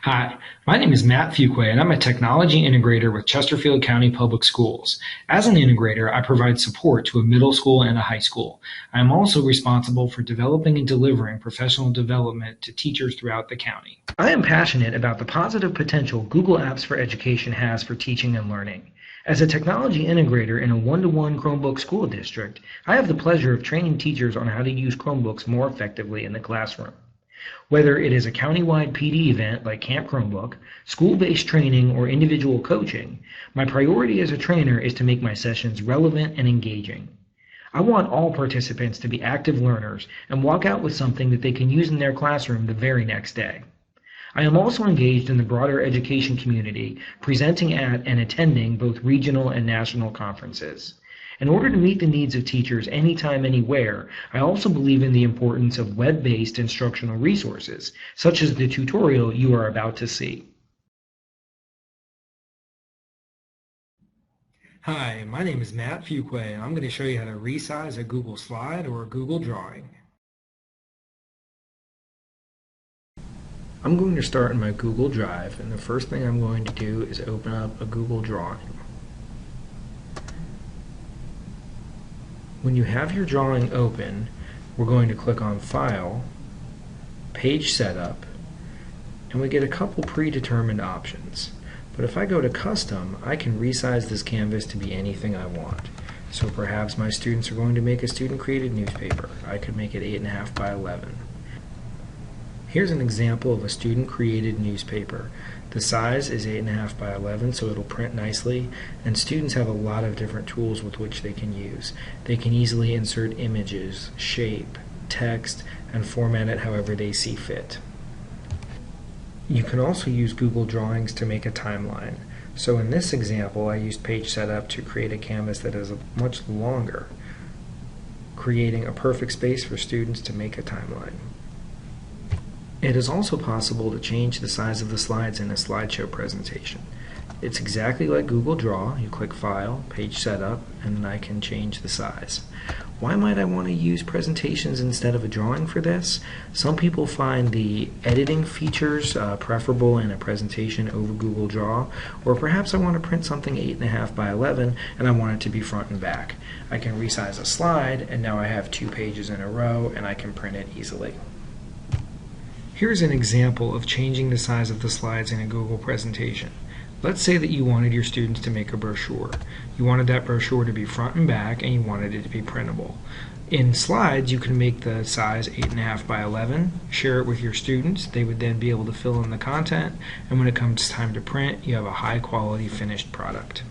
Hi, my name is Matt Fuquay, and I'm a technology integrator with Chesterfield County Public Schools. As an integrator, I provide support to a middle school and a high school. I am also responsible for developing and delivering professional development to teachers throughout the county. I am passionate about the positive potential Google Apps for Education has for teaching and learning. As a technology integrator in a one-to-one Chromebook school district, I have the pleasure of training teachers on how to use Chromebooks more effectively in the classroom. Whether it is a countywide PD event like Camp Chromebook, school-based training, or individual coaching, my priority as a trainer is to make my sessions relevant and engaging. I want all participants to be active learners and walk out with something that they can use in their classroom the very next day. I am also engaged in the broader education community, presenting at and attending both regional and national conferences. In order to meet the needs of teachers anytime, anywhere, I also believe in the importance of web-based instructional resources, such as the tutorial you are about to see. Hi, my name is Matt Fuquay, and I'm going to show you how to resize a Google slide or a Google drawing. I'm going to start in my Google Drive, and the first thing I'm going to do is open up a Google drawing. When you have your drawing open, we're going to click on File, Page Setup, and we get a couple predetermined options. But if I go to Custom, I can resize this canvas to be anything I want. So perhaps my students are going to make a student-created newspaper. I could make it 8.5 by 11. Here's an example of a student-created newspaper. The size is 8.5 by 11, so it'll print nicely, and students have a lot of different tools with which they can use. They can easily insert images, shape, text, and format it however they see fit. You can also use Google Drawings to make a timeline. So in this example, I used Page Setup to create a canvas that is much longer, creating a perfect space for students to make a timeline. It is also possible to change the size of the slides in a slideshow presentation. It's exactly like Google Draw. You click File, Page Setup, and then I can change the size. Why might I want to use presentations instead of a drawing for this? Some people find the editing features preferable in a presentation over Google Draw, or perhaps I want to print something 8.5 by 11 and I want it to be front and back. I can resize a slide, and now I have 2 pages in a row, and I can print it easily. Here's an example of changing the size of the slides in a Google presentation. Let's say that you wanted your students to make a brochure. You wanted that brochure to be front and back, and you wanted it to be printable. In slides, you can make the size 8.5 by 11, share it with your students. They would then be able to fill in the content, and when it comes time to print, you have a high quality finished product.